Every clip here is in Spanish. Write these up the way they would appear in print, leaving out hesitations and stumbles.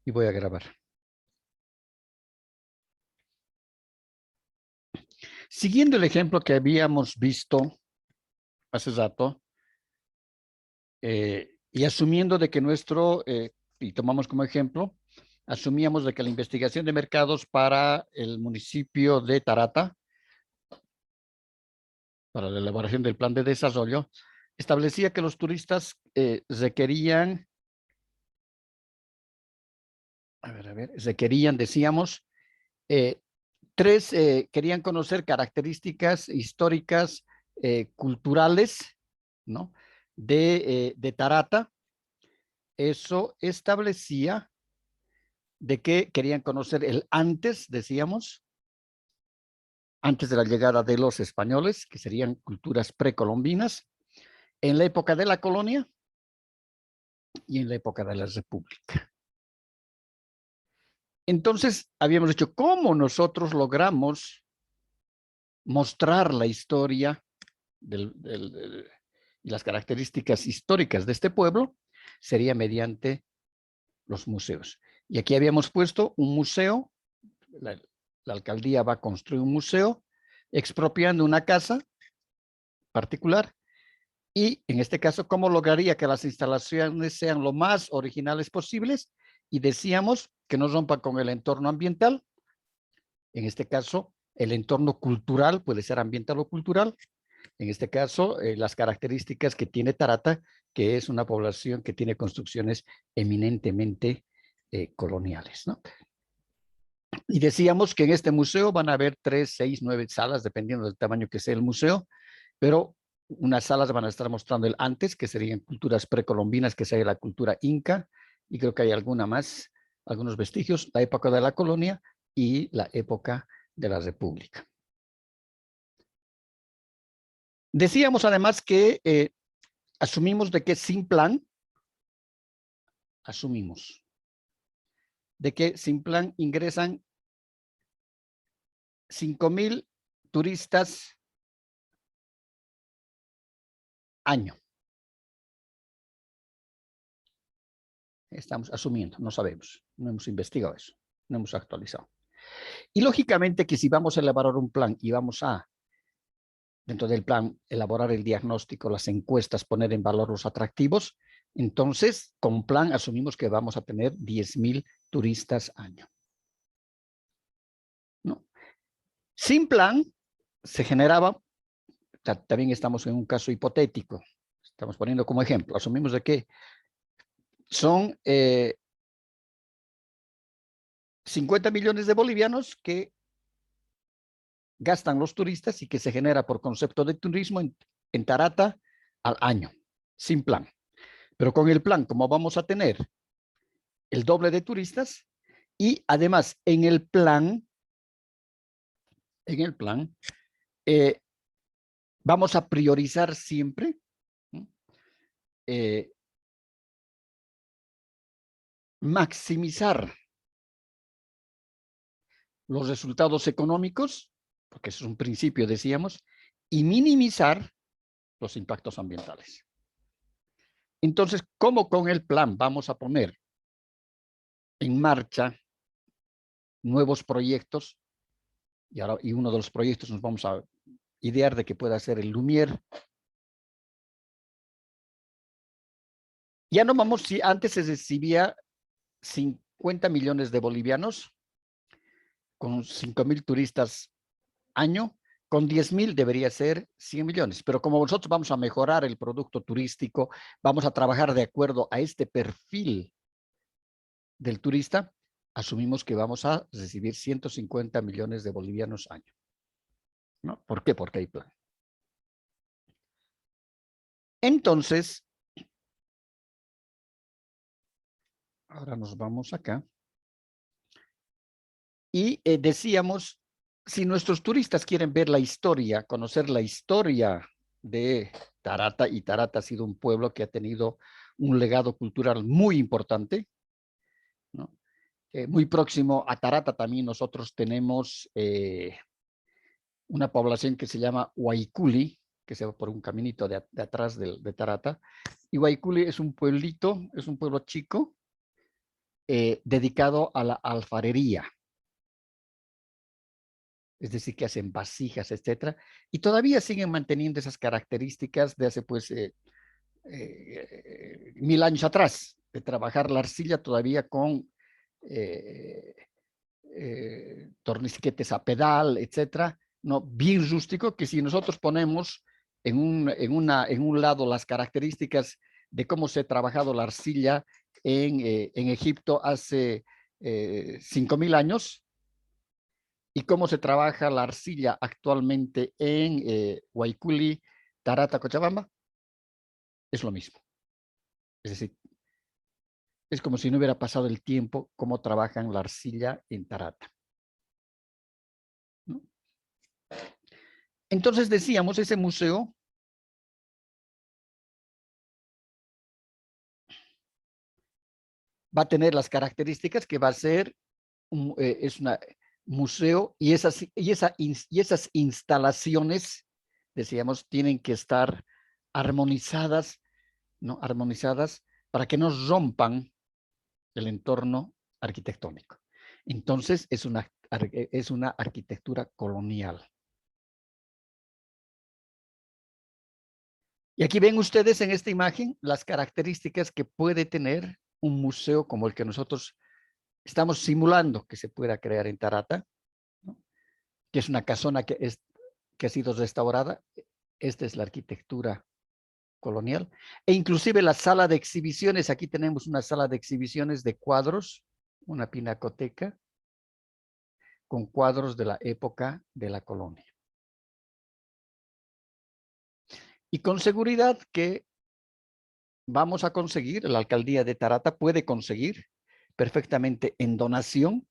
Y voy a grabar. Siguiendo el ejemplo que habíamos visto hace rato, y asumiendo de que y tomamos como ejemplo, asumíamos de que la investigación de mercados para el municipio de Tarata, para la elaboración del plan de desarrollo, establecía que los turistas requerían, decíamos, querían conocer características históricas, culturales, ¿no? de Tarata. Eso establecía de que querían conocer el antes, decíamos, antes de la llegada de los españoles, que serían culturas precolombinas, en la época de la colonia y en la época de la república. Entonces, habíamos dicho, ¿cómo nosotros logramos mostrar la historia y las características históricas de este pueblo? Sería mediante los museos. Y aquí habíamos puesto un museo, la alcaldía va a construir un museo expropiando una casa particular y en este caso, ¿cómo lograría que las instalaciones sean lo más originales posibles? Y decíamos que no rompan con el entorno ambiental. En este caso, el entorno cultural puede ser ambiental o cultural. En este caso, las características que tiene Tarata, que es una población que tiene construcciones eminentemente coloniales, ¿no? Y decíamos que en este museo van a haber 3, 6, 9 salas, dependiendo del tamaño que sea el museo, pero unas salas van a estar mostrando el antes, que serían culturas precolombinas, que sería la cultura inca, y creo que hay alguna más, algunos vestigios, la época de la colonia y la época de la república. Decíamos además que asumimos de que sin plan ingresan 5,000 turistas año. Estamos asumiendo, no sabemos, no hemos investigado eso, no hemos actualizado. Y lógicamente que si vamos a elaborar un plan y vamos a, dentro del plan, elaborar el diagnóstico, las encuestas, poner en valor los atractivos, entonces con plan asumimos que vamos a tener 10,000 turistas año. ¿No? Sin plan se generaba, también estamos en un caso hipotético, estamos poniendo como ejemplo, asumimos de que son 50 millones de bolivianos que gastan los turistas y que se genera por concepto de turismo en Tarata al año, sin plan. Pero con el plan, como vamos a tener el doble de turistas y además en el plan, vamos a priorizar siempre maximizar los resultados económicos, porque eso es un principio, decíamos, y minimizar los impactos ambientales. Entonces, ¿cómo con el plan vamos a poner en marcha nuevos proyectos? Y uno de los proyectos nos vamos a idear de que pueda ser el Lumière. Ya no vamos, si antes se recibía 50 millones de bolivianos con 5,000 turistas año, con 10,000 debería ser 100 millones. Pero como nosotros vamos a mejorar el producto turístico, vamos a trabajar de acuerdo a este perfil del turista, asumimos que vamos a recibir 150 millones de bolivianos año. ¿No? ¿Por qué? Porque hay plan. Entonces, ahora nos vamos acá. Y decíamos, si nuestros turistas quieren ver la historia, conocer la historia de Tarata, y Tarata ha sido un pueblo que ha tenido un legado cultural muy importante, ¿no? Muy próximo a Tarata también nosotros tenemos una población que se llama Huayculi, que se va por un caminito de atrás de Tarata. Y Huayculi es un pueblito, es un pueblo chico, dedicado a la alfarería. Es decir, que hacen vasijas, etcétera, y todavía siguen manteniendo esas características de hace, pues, 1000 años atrás, de trabajar la arcilla todavía con eh, torniquetes a pedal, etcétera, no, bien rústico, que si nosotros ponemos en un lado las características de cómo se ha trabajado la arcilla en Egipto hace 5000 años, y cómo se trabaja la arcilla actualmente en Guayculi, Tarata, Cochabamba, es lo mismo. Es decir, es como si no hubiera pasado el tiempo cómo trabajan la arcilla en Tarata, ¿no? Entonces decíamos, ese museo va a tener las características que va a ser es un museo, y esas instalaciones, decíamos, tienen que estar armonizadas, ¿no? Armonizadas para que no rompan el entorno arquitectónico. Entonces, es una arquitectura colonial. Y aquí ven ustedes en esta imagen las características que puede tener un museo como el que nosotros estamos simulando que se pueda crear en Tarata, ¿no? Que es una casona que ha sido restaurada. Esta es la arquitectura colonial. E inclusive la sala de exhibiciones, aquí tenemos una sala de exhibiciones de cuadros, una pinacoteca con cuadros de la época de la colonia. Y con seguridad que vamos a conseguir, la alcaldía de Tarata puede conseguir perfectamente en donación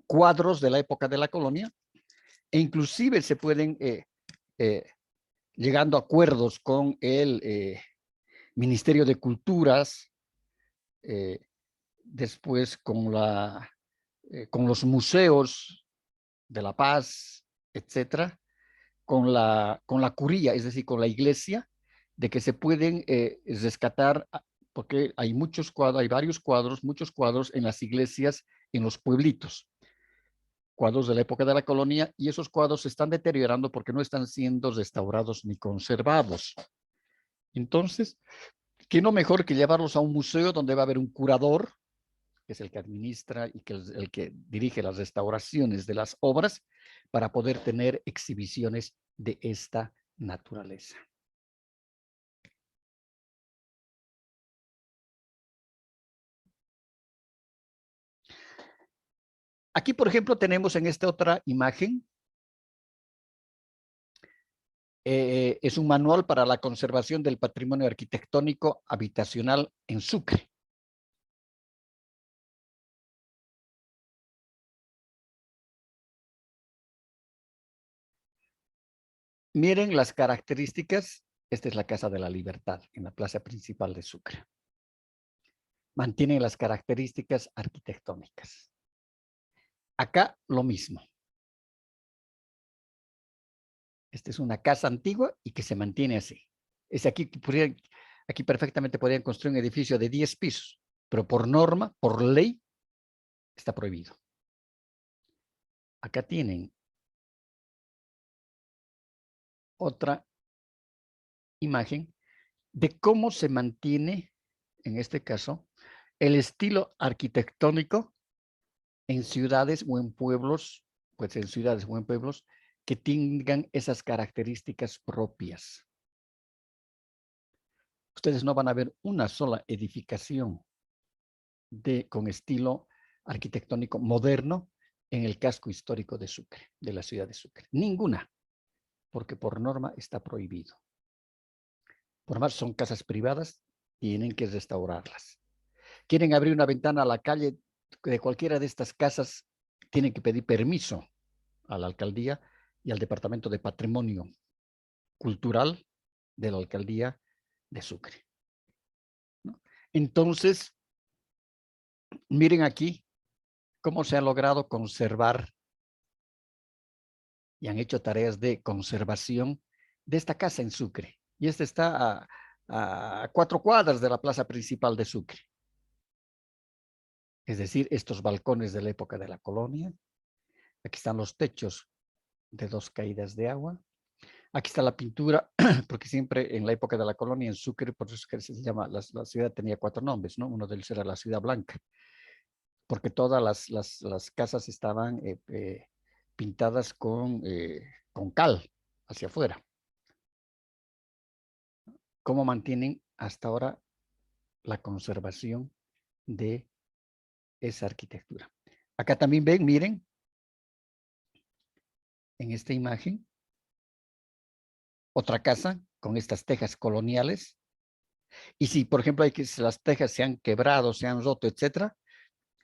cuadros de la época de la colonia, e inclusive se pueden, llegando a acuerdos con el Ministerio de Culturas, después con los museos de La Paz, etcétera, con la curía, es decir, con la iglesia, de que se pueden rescatar, porque hay muchos cuadros, hay varios cuadros, muchos cuadros en las iglesias, en los pueblitos, cuadros de la época de la colonia, y esos cuadros se están deteriorando porque no están siendo restaurados ni conservados. Entonces, ¿qué no mejor que llevarlos a un museo donde va a haber un curador, que es el que administra y que es el que dirige las restauraciones de las obras, para poder tener exhibiciones de esta naturaleza? Aquí, por ejemplo, tenemos en esta otra imagen, es un manual para la conservación del patrimonio arquitectónico habitacional en Sucre. Miren las características. Esta es la Casa de la Libertad en la plaza principal de Sucre. Mantienen las características arquitectónicas. Acá lo mismo. Esta es una casa antigua y que se mantiene así. Aquí perfectamente podrían construir un edificio de 10 pisos, pero por norma, por ley, está prohibido. Acá tienen otra imagen de cómo se mantiene, en este caso, el estilo arquitectónico en ciudades o en pueblos, pues en ciudades o en pueblos que tengan esas características propias. Ustedes no van a ver una sola edificación con estilo arquitectónico moderno en el casco histórico de Sucre, de la ciudad de Sucre. Ninguna, porque por norma está prohibido. Por más son casas privadas, tienen que restaurarlas. Quieren abrir una ventana a la calle de cualquiera de estas casas, tienen que pedir permiso a la alcaldía y al Departamento de Patrimonio Cultural de la alcaldía de Sucre, ¿no? Entonces, miren aquí cómo se ha logrado conservar y han hecho tareas de conservación de esta casa en Sucre. Y esta está a 4 cuadras de la plaza principal de Sucre. Es decir, estos balcones de la época de la colonia. Aquí están los techos de 2 caídas de agua. Aquí está la pintura, porque siempre en la época de la colonia en Sucre, por eso es que se llama, la ciudad tenía 4 nombres, ¿no? Uno de ellos era la Ciudad Blanca, porque todas las casas estaban pintadas con cal hacia afuera. ¿Cómo mantienen hasta ahora la conservación de esa arquitectura? Acá también ven, miren, en esta imagen, otra casa con estas tejas coloniales. Y si, por ejemplo, las tejas se han quebrado, se han roto, etcétera,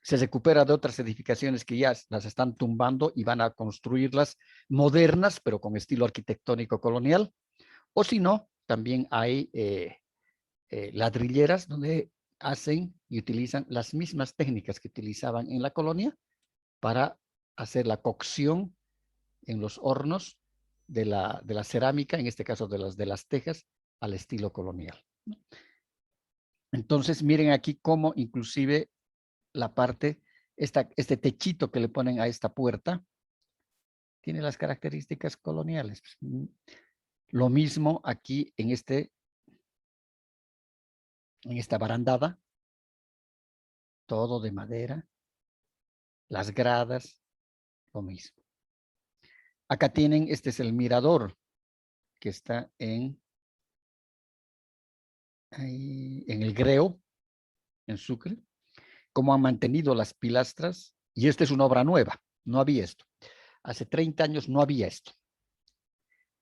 se recupera de otras edificaciones que ya las están tumbando y van a construirlas modernas, pero con estilo arquitectónico colonial. O si no, también hay ladrilleras donde hacen y utilizan las mismas técnicas que utilizaban en la colonia para hacer la cocción en los hornos de la cerámica, en este caso de las tejas, al estilo colonial. Entonces, miren aquí cómo inclusive la parte, este techito que le ponen a esta puerta, tiene las características coloniales. Lo mismo aquí en esta barandada, todo de madera, las gradas, lo mismo. Acá tienen, este es el mirador que está en el Greo, en Sucre, cómo han mantenido las pilastras, y esta es una obra nueva, no había esto. Hace 30 años no había esto.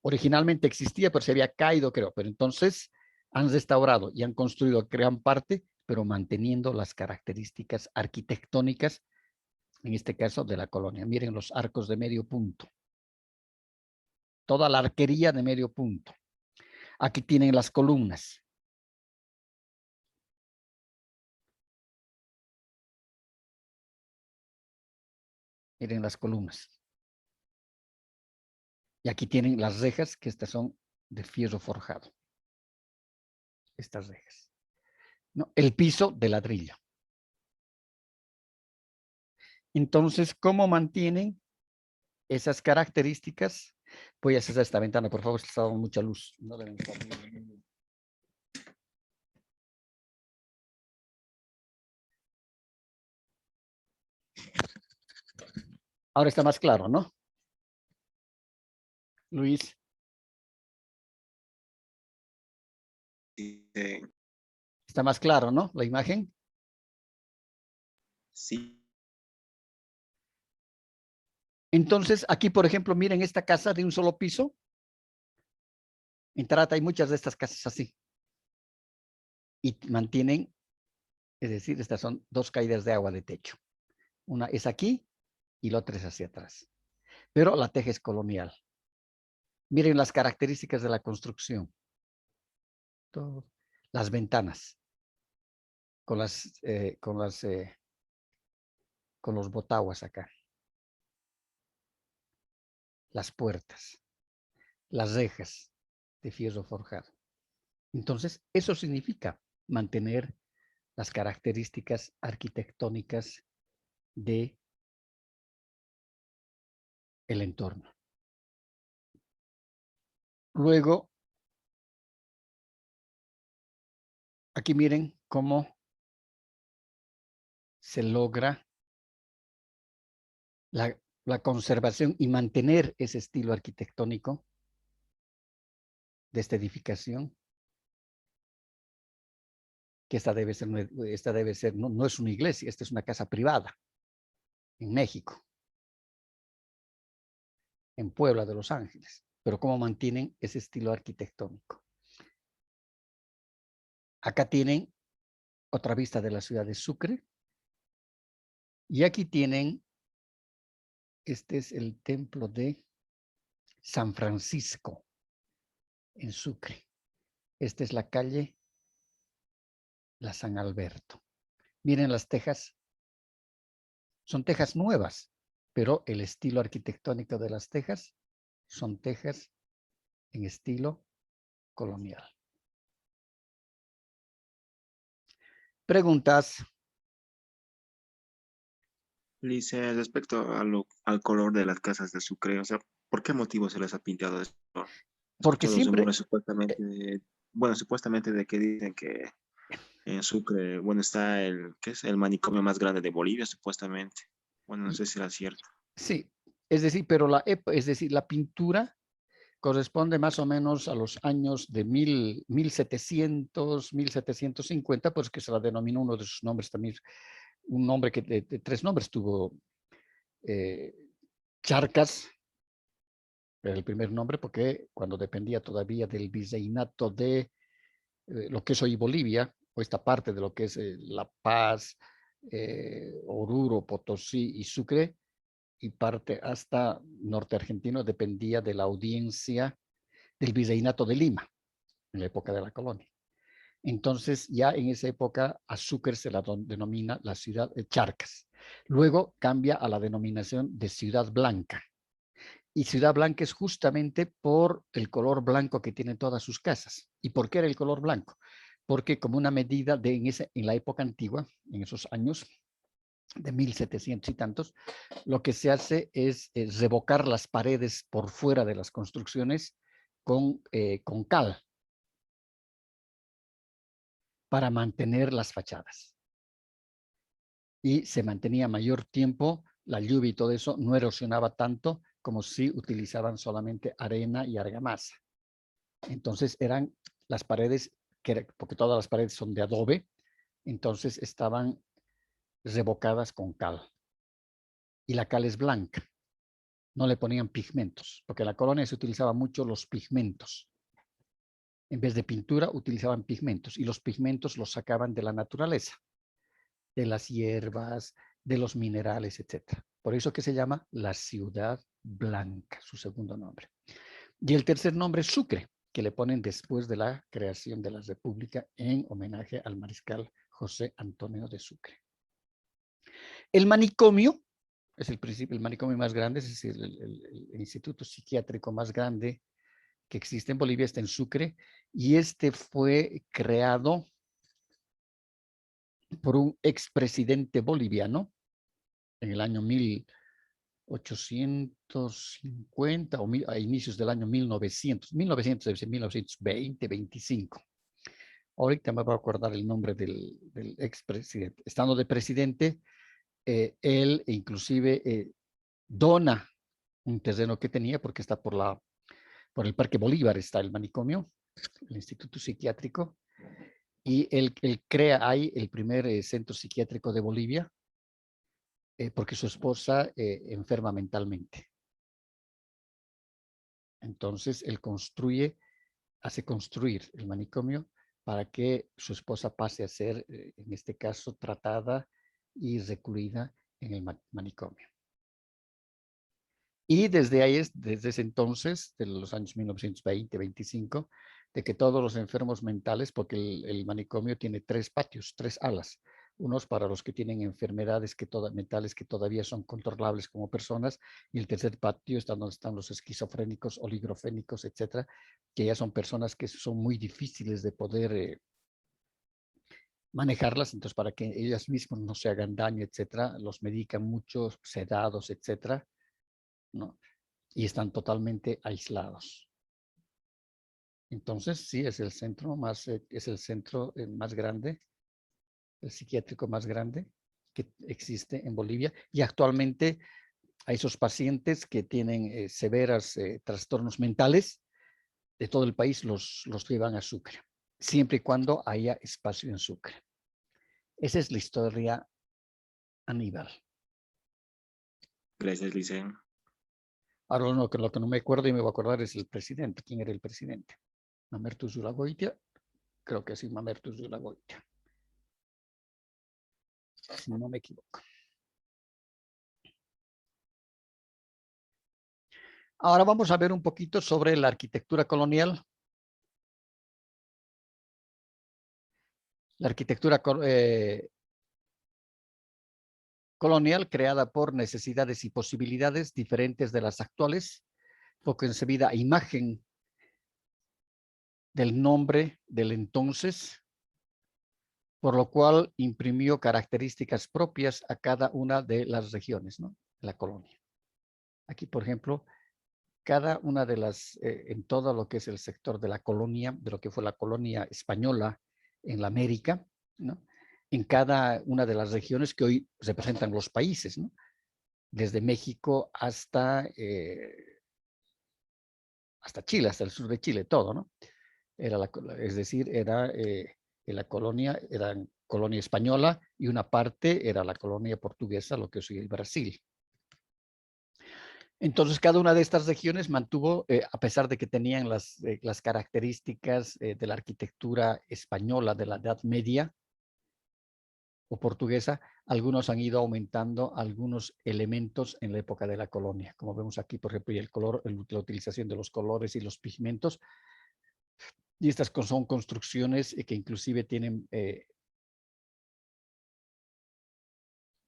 Originalmente existía, pero se había caído, creo, pero entonces han restaurado y han construido gran parte, pero manteniendo las características arquitectónicas, en este caso de la colonia. Miren los arcos de medio punto. Toda la arquería de medio punto. Aquí tienen las columnas. Miren las columnas. Y aquí tienen las rejas, que estas son de fierro forjado. Estas rejas. ¿No? El piso de ladrillo. Entonces, ¿cómo mantienen esas características? Voy a hacer esta ventana, por favor, está dando mucha luz. No deben estar bien. Ahora está más claro, ¿no? Luis. Está más claro, ¿no? La imagen. Sí. Entonces, aquí, por ejemplo, miren esta casa de un solo piso. En Tarata hay muchas de estas casas así. Y mantienen, es decir, estas son 2 caídas de agua de techo. Una es aquí y la otra es hacia atrás. Pero la teja es colonial. Miren las características de la construcción. Todo. Las ventanas. Con los botaguas acá. Las puertas. Las rejas de fierro forjado. Entonces, eso significa mantener las características arquitectónicas de el entorno. Luego, aquí miren cómo se logra la conservación y mantener ese estilo arquitectónico de esta edificación, que esta debe ser, no es una iglesia, esta es una casa privada en México, en Puebla de Los Ángeles, pero cómo mantienen ese estilo arquitectónico. Acá tienen otra vista de la ciudad de Sucre, y aquí tienen, este es el templo de San Francisco en Sucre. Esta es la calle La San Alberto. Miren las tejas, son tejas nuevas, pero el estilo arquitectónico de las tejas son tejas en estilo colonial. Preguntas. Dice, respecto al color de las casas de Sucre, o sea, ¿por qué motivo se les ha pintado de ese color? He Porque escuchado siempre, rumores supuestamente, bueno, supuestamente de que dicen que en Sucre, bueno, está ¿qué es? El manicomio más grande de Bolivia, supuestamente. Bueno, no y- sé si era cierto. sí, es decir, pero es decir, la pintura corresponde más o menos a los años de 1750, pues que se la denominó uno de sus nombres también, un nombre que de tres nombres tuvo, eh, Charcas, era el primer nombre, porque cuando dependía todavía del virreinato de lo que es hoy Bolivia, o esta parte de lo que es La Paz, Oruro, Potosí y Sucre, y parte hasta norte argentino, dependía de la audiencia del virreinato de Lima, en la época de la colonia. Entonces, ya en esa época, a Sucre se la denomina la ciudad de Charcas. Luego cambia a la denominación de Ciudad Blanca. Y Ciudad Blanca es justamente por el color blanco que tienen todas sus casas. ¿Y por qué era el color blanco? Porque como una medida de en la época antigua, en esos años de 1700 y tantos, lo que se hace es revocar las paredes por fuera de las construcciones con cal para mantener las fachadas. Y se mantenía mayor tiempo, la lluvia y todo eso no erosionaba tanto como si utilizaban solamente arena y argamasa. Entonces eran las paredes, porque todas las paredes son de adobe, entonces estaban revocadas con cal. Y la cal es blanca, no le ponían pigmentos, porque en la colonia se utilizaban mucho los pigmentos. En vez de pintura utilizaban pigmentos, y los pigmentos los sacaban de la naturaleza, de las hierbas, de los minerales, etc. Por eso que se llama la Ciudad Blanca, su segundo nombre. Y el tercer nombre es Sucre, que le ponen después de la creación de la República en homenaje al mariscal José Antonio de Sucre. El manicomio es el manicomio más grande, es decir, el instituto psiquiátrico más grande que existe en Bolivia, está en Sucre, y este fue creado por un expresidente boliviano en el año 1850 o a inicios del año 1900 debe ser 1920, 25. Ahorita me voy a acordar el nombre del expresidente. Estando de presidente, él inclusive dona un terreno que tenía, porque está por el Parque Bolívar, está el manicomio, el Instituto Psiquiátrico, y él crea ahí el primer centro psiquiátrico de Bolivia, porque su esposa enferma mentalmente. Entonces, él hace construir el manicomio para que su esposa pase a ser, en este caso, tratada y recluida en el manicomio. Y desde ese entonces, de los años 1920, 25, de que todos los enfermos mentales, porque el manicomio tiene tres patios, tres alas, unos para los que tienen enfermedades mentales que todavía son controlables como personas, y el tercer patio está donde están los esquizofrénicos, oligofrénicos, etcétera, que ya son personas que son muy difíciles de poder manejarlas, entonces para que ellas mismas no se hagan daño, etcétera, los medican mucho, sedados, etcétera, ¿no? Y están totalmente aislados. Entonces, sí, es el centro más grande, el psiquiátrico más grande que existe en Bolivia. Y actualmente a esos pacientes que tienen severos trastornos mentales de todo el país los llevan a Sucre, siempre y cuando haya espacio en Sucre. Esa es la historia, Aníbal. Gracias, Licen. Ahora lo que no me acuerdo y me voy a acordar es el presidente. ¿Quién era el presidente? Mamerto Zulagoitia. Creo que sí, Mamerto Zulagoitia, si no me equivoco. Ahora vamos a ver un poquito sobre la arquitectura colonial. La arquitectura colonial creada por necesidades y posibilidades diferentes de las actuales, fue concebida a imagen del nombre del entonces, por lo cual imprimió características propias a cada una de las regiones, ¿no?, de la colonia. Aquí, por ejemplo, cada una de las, en todo lo que es el sector de la colonia, de lo que fue la colonia española en la América, ¿no?, en cada una de las regiones que hoy representan los países, ¿no?, desde México hasta Chile, hasta el sur de Chile, todo, ¿no? Es decir, era la colonia, era colonia española y una parte era la colonia portuguesa, lo que es hoy el Brasil. Entonces, cada una de estas regiones mantuvo, a pesar de que tenían las características de la arquitectura española de la Edad Media o portuguesa, algunos han ido aumentando algunos elementos en la época de la colonia. Como vemos aquí, por ejemplo, el color, la utilización de los colores y los pigmentos. Y estas son construcciones que inclusive tienen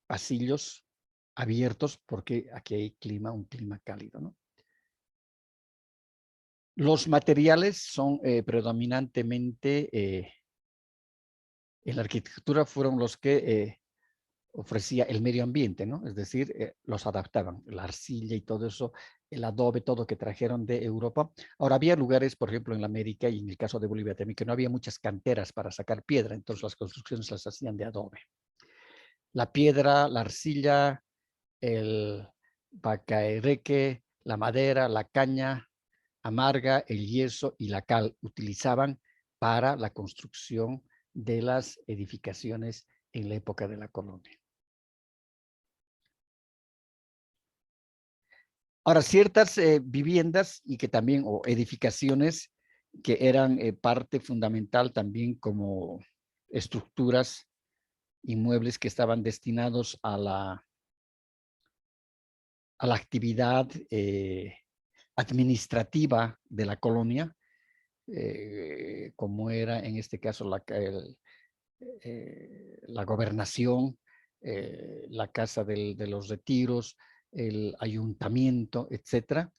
pasillos abiertos porque aquí hay un clima cálido, ¿no? Los materiales son predominantemente en la arquitectura fueron los que ofrecía el medio ambiente, ¿no? Es decir, los adaptaban, la arcilla y todo eso, el adobe, todo que trajeron de Europa. Ahora, había lugares, por ejemplo, en la América y en el caso de Bolivia también, que no había muchas canteras para sacar piedra, entonces las construcciones las hacían de adobe. La piedra, la arcilla, el bacaereque, la madera, la caña amarga, el yeso y la cal utilizaban para la construcción de las edificaciones en la época de la colonia. Ahora, ciertas viviendas y que también, o edificaciones que eran parte fundamental también como estructuras inmuebles que estaban destinados a la actividad administrativa de la colonia, como era en este caso la gobernación, la casa de los retiros, el ayuntamiento, etcétera,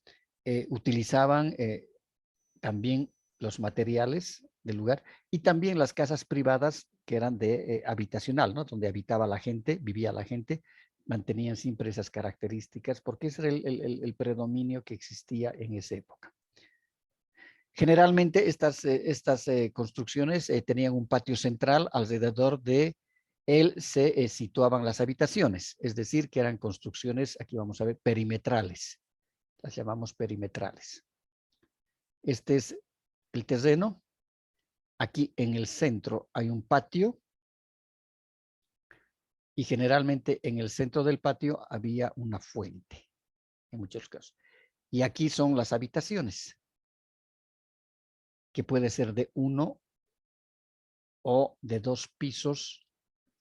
utilizaban también los materiales del lugar y también las casas privadas que eran de habitacional, ¿no?, donde habitaba la gente, vivía la gente, mantenían siempre esas características porque ese era el predominio que existía en esa época. Generalmente estas construcciones tenían un patio central alrededor de él se situaban las habitaciones, es decir, que eran construcciones, aquí vamos a ver, perimetrales. Las llamamos perimetrales. Este es el terreno. Aquí en el centro hay un patio y generalmente en el centro del patio había una fuente, en muchos casos. Y aquí son las habitaciones, que puede ser de 1 o de 2 pisos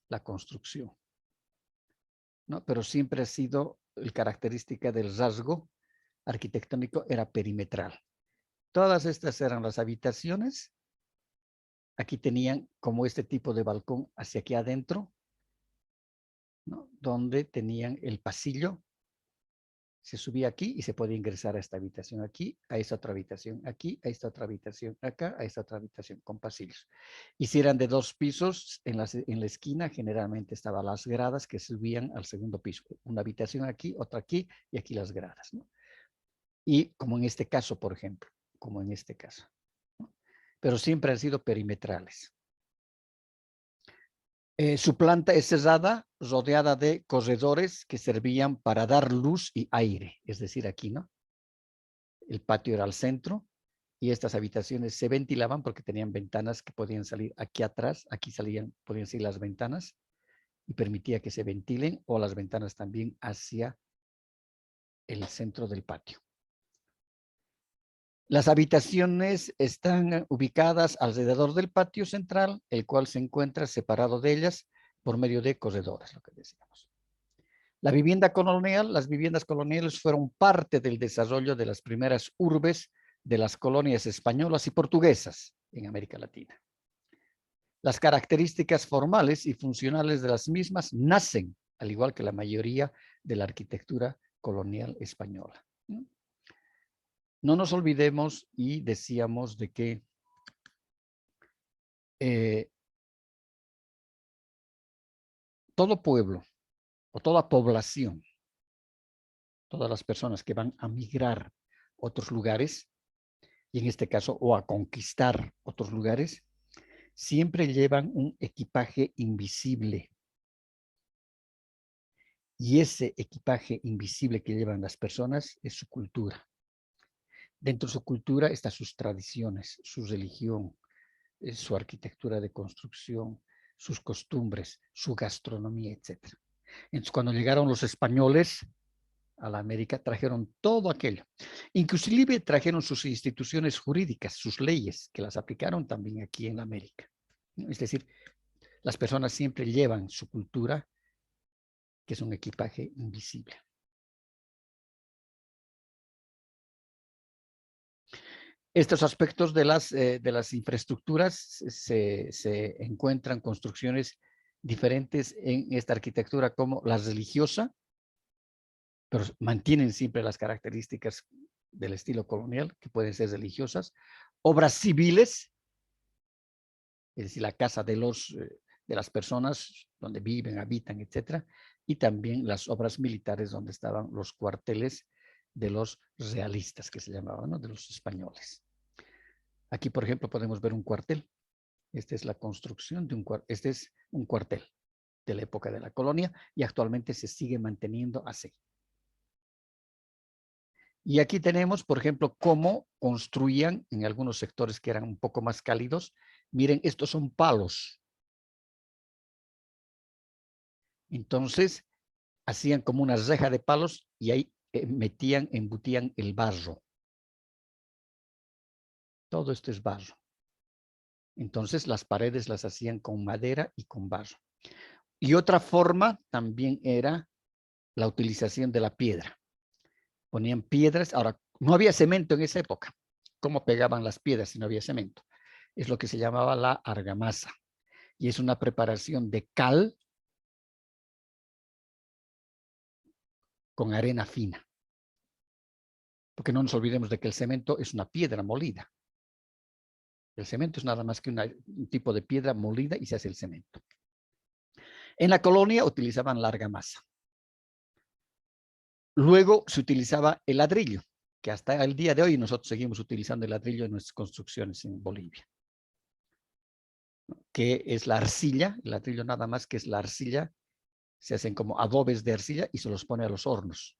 la construcción, ¿no? Pero siempre ha sido la característica del rasgo arquitectónico era perimetral. Todas estas eran las habitaciones. Aquí tenían como este tipo de balcón hacia aquí adentro, ¿no?, donde tenían el pasillo. Se subía aquí y se podía ingresar a esta habitación aquí, a esta otra habitación aquí, a esta otra habitación acá, a esta otra habitación con pasillos. Y si eran de 2 pisos, en la esquina generalmente estaban las gradas que subían al segundo piso. Una habitación aquí, otra aquí y aquí las gradas, ¿no? Y como en este caso, por ejemplo, como en este caso, ¿no? Pero siempre han sido perimetrales. Su planta es cerrada, rodeada de corredores que servían para dar luz y aire, es decir, aquí, ¿no? El patio era al centro y estas habitaciones se ventilaban porque tenían ventanas que podían salir aquí atrás, aquí podían salir las ventanas y permitía que se ventilen, o las ventanas también hacia el centro del patio. Las habitaciones están ubicadas alrededor del patio central, el cual se encuentra separado de ellas por medio de corredores, lo que decíamos. La vivienda colonial, las viviendas coloniales fueron parte del desarrollo de las primeras urbes de las colonias españolas y portuguesas en América Latina. Las características formales y funcionales de las mismas nacen, al igual que la mayoría de la arquitectura colonial española. No nos olvidemos, y decíamos, de que todo pueblo o toda población, todas las personas que van a migrar a otros lugares, y en este caso, o a conquistar otros lugares, siempre llevan un equipaje invisible. Y ese equipaje invisible que llevan las personas es su cultura. Dentro de su cultura están sus tradiciones, su religión, su arquitectura de construcción, sus costumbres, su gastronomía, etc. Entonces, cuando llegaron los españoles a la América, trajeron todo aquello. Inclusive trajeron sus instituciones jurídicas, sus leyes, que las aplicaron también aquí en la América. Es decir, las personas siempre llevan su cultura, que es un equipaje invisible. Estos aspectos de las infraestructuras se encuentran construcciones diferentes en esta arquitectura, como la religiosa, pero mantienen siempre las características del estilo colonial, que pueden ser religiosas, obras civiles, es decir, la casa de las personas donde viven, habitan, etcétera, y también las obras militares donde estaban los cuarteles de los realistas, que se llamaban, ¿no? De los españoles. Aquí, por ejemplo, podemos ver un cuartel. Esta es la construcción de un cuartel. Este es un cuartel de la época de la colonia y actualmente se sigue manteniendo así. Y aquí tenemos, por ejemplo, cómo construían en algunos sectores que eran un poco más cálidos. Miren, estos son palos. Entonces, hacían como una reja de palos y ahí embutían el barro. Todo esto es barro. Entonces, las paredes las hacían con madera y con barro. Y otra forma también era la utilización de la piedra. Ponían piedras. Ahora, no había cemento en esa época. ¿Cómo pegaban las piedras si no había cemento? Es lo que se llamaba la argamasa. Y es una preparación de cal con arena fina. Porque no nos olvidemos de que el cemento es una piedra molida. El cemento es nada más que un tipo de piedra molida y se hace el cemento. En la colonia utilizaban la argamasa. Luego se utilizaba el ladrillo, que hasta el día de hoy nosotros seguimos utilizando el ladrillo en nuestras construcciones en Bolivia. Que es la arcilla, el ladrillo nada más que es la arcilla, se hacen como adobes de arcilla y se los pone a los hornos.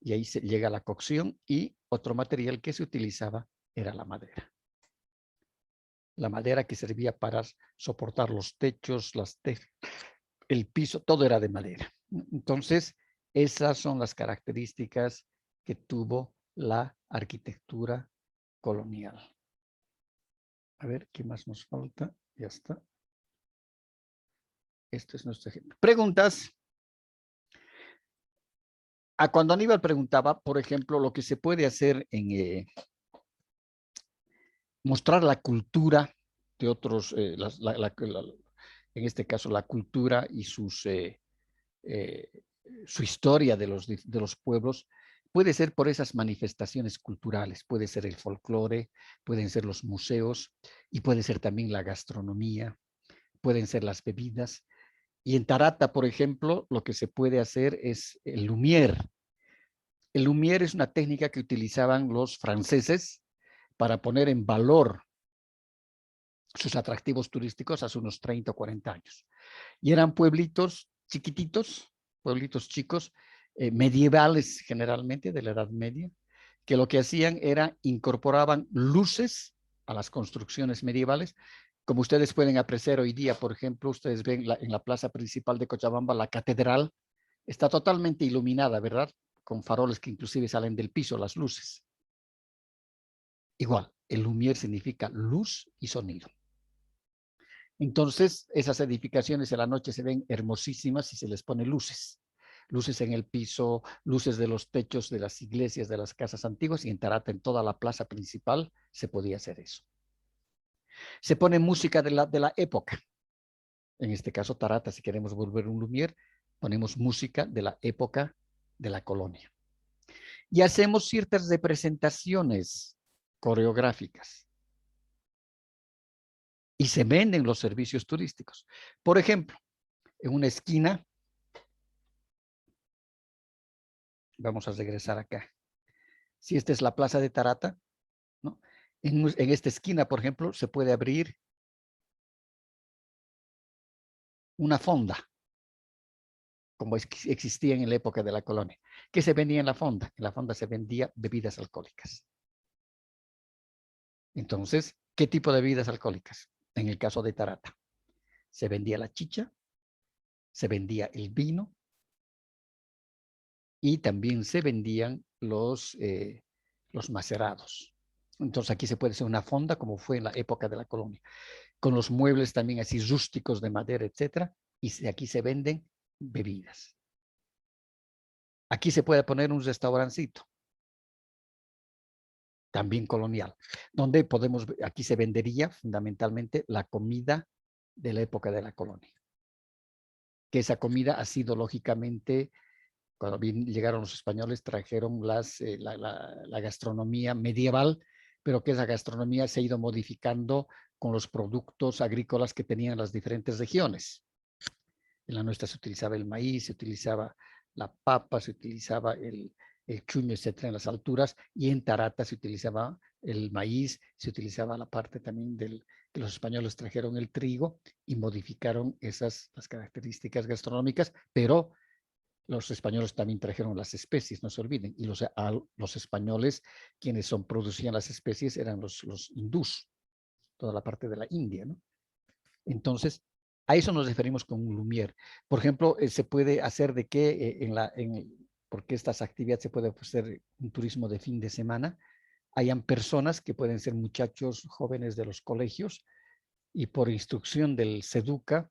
Y ahí se llega a la cocción y otro material que se utilizaba era la madera. La madera que servía para soportar los techos, el piso, todo era de madera. Entonces, esas son las características que tuvo la arquitectura colonial. A ver, ¿qué más nos falta? Ya está. Este es nuestro ejemplo. Preguntas. Cuando Aníbal preguntaba, por ejemplo, lo que se puede hacer en mostrar la cultura de otros, en este caso la cultura y su historia de los pueblos, puede ser por esas manifestaciones culturales, puede ser el folclore, pueden ser los museos y puede ser también la gastronomía, pueden ser las bebidas. Y en Tarata, por ejemplo, lo que se puede hacer es el lumière. El lumière es una técnica que utilizaban los franceses para poner en valor sus atractivos turísticos hace unos 30 o 40 años. Y eran pueblitos chiquititos, pueblitos chicos, medievales generalmente, de la Edad Media, que lo que hacían era incorporaban luces a las construcciones medievales. Como ustedes pueden apreciar hoy día, por ejemplo, ustedes ven en la plaza principal de Cochabamba, la catedral está totalmente iluminada, ¿verdad? Con faroles que inclusive salen del piso, las luces. Igual, el lumière significa luz y sonido. Entonces, esas edificaciones en la noche se ven hermosísimas y se les pone luces. Luces en el piso, luces de los techos de las iglesias, de las casas antiguas, y en Tarata, en toda la plaza principal, se podía hacer eso. Se pone música de la época. En este caso, Tarata, si queremos volver un lumière, ponemos música de la época de la colonia. Y hacemos ciertas representaciones coreográficas. Y se venden los servicios turísticos. Por ejemplo, en una esquina, vamos a regresar acá. Si esta es la plaza de Tarata, ¿no? En esta esquina, por ejemplo, se puede abrir una fonda, como existía en la época de la colonia. ¿Qué se vendía en la fonda? En la fonda se vendía bebidas alcohólicas. Entonces, ¿qué tipo de bebidas alcohólicas? En el caso de Tarata, se vendía la chicha, se vendía el vino y también se vendían los macerados. Entonces, aquí se puede hacer una fonda como fue en la época de la colonia, con los muebles también así rústicos de madera, etcétera, y aquí se venden bebidas. Aquí se puede poner un restaurancito, también colonial, donde podemos, aquí se vendería fundamentalmente la comida de la época de la colonia. Que esa comida ha sido lógicamente, cuando llegaron los españoles, trajeron la gastronomía medieval, pero que esa gastronomía se ha ido modificando con los productos agrícolas que tenían las diferentes regiones. En la nuestra se utilizaba el maíz, se utilizaba la papa, se utilizaba el chuño, etcétera, en las alturas, y en Tarata se utilizaba el maíz, se utilizaba la parte también que los españoles trajeron el trigo y modificaron las características gastronómicas, pero los españoles también trajeron las especies, no se olviden, y los españoles, quienes producían las especies, eran los hindús, toda la parte de la India, ¿no? Entonces, a eso nos referimos con un Lumière. Por ejemplo, se puede hacer de que porque estas actividades se puede ofrecer un turismo de fin de semana, hayan personas que pueden ser muchachos jóvenes de los colegios y por instrucción del SEDUCA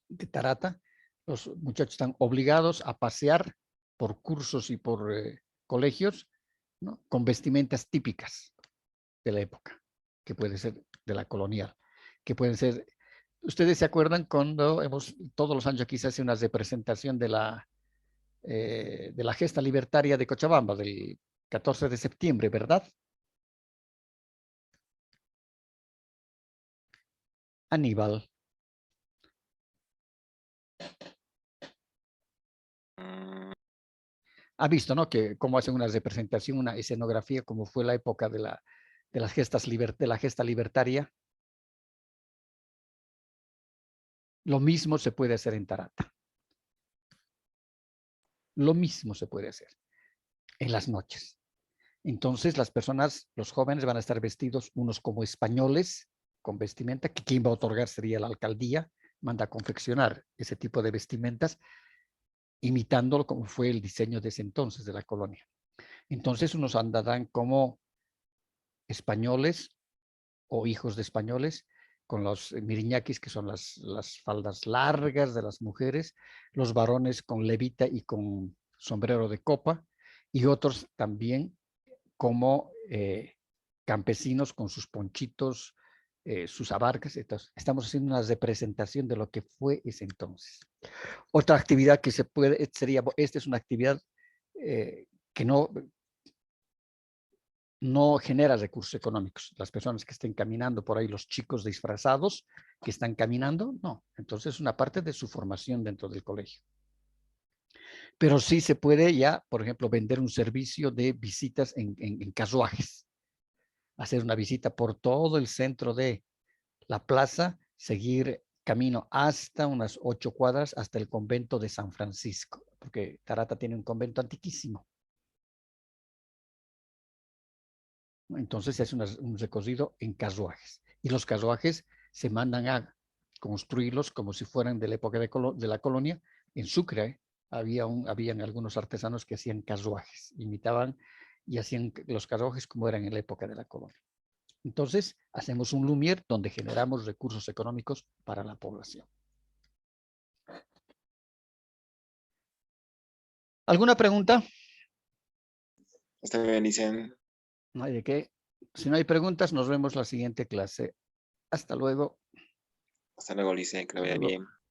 de Tarata, los muchachos están obligados a pasear por cursos y por colegios, ¿no? Con vestimentas típicas de la época, que puede ser de la colonial, que pueden ser. ¿Ustedes se acuerdan cuando todos los años aquí se hace una representación de la gesta libertaria de Cochabamba, del 14 de septiembre, ¿verdad? Aníbal. Ha visto, ¿no? Que cómo hacen una representación, una escenografía, como fue la época de la gesta libertaria. Lo mismo se puede hacer en Tarata. Lo mismo se puede hacer en las noches. Entonces las personas, los jóvenes van a estar vestidos unos como españoles, con vestimenta, que quien va a otorgar sería la alcaldía, manda a confeccionar ese tipo de vestimentas, imitándolo como fue el diseño de ese entonces de la colonia. Entonces unos andarán como españoles o hijos de españoles, con los miriñaquis, que son las faldas largas de las mujeres, los varones con levita y con sombrero de copa, y otros también como campesinos con sus ponchitos, sus abarcas. Entonces, estamos haciendo una representación de lo que fue ese entonces. Otra actividad que se puede, esta es una actividad que no genera recursos económicos. Las personas que estén caminando por ahí, los chicos disfrazados que están caminando, no. Entonces es una parte de su formación dentro del colegio. Pero sí se puede ya, por ejemplo, vender un servicio de visitas en carruajes. Hacer una visita por todo el centro de la plaza, seguir camino hasta unas 8 cuadras hasta el convento de San Francisco, porque Tarata tiene un convento antiquísimo. Entonces se hace un recorrido en carruajes. Y los carruajes se mandan a construirlos como si fueran de la época de la colonia. En Sucre habían algunos artesanos que hacían carruajes, imitaban y hacían los carruajes como eran en la época de la colonia. Entonces hacemos un Lumière donde generamos recursos económicos para la población. ¿Alguna pregunta? Está bien, dicen. No hay de qué. Si no hay preguntas, nos vemos la siguiente clase. Hasta luego. Hasta luego, Licen, que lo vaya Hasta luego. bien.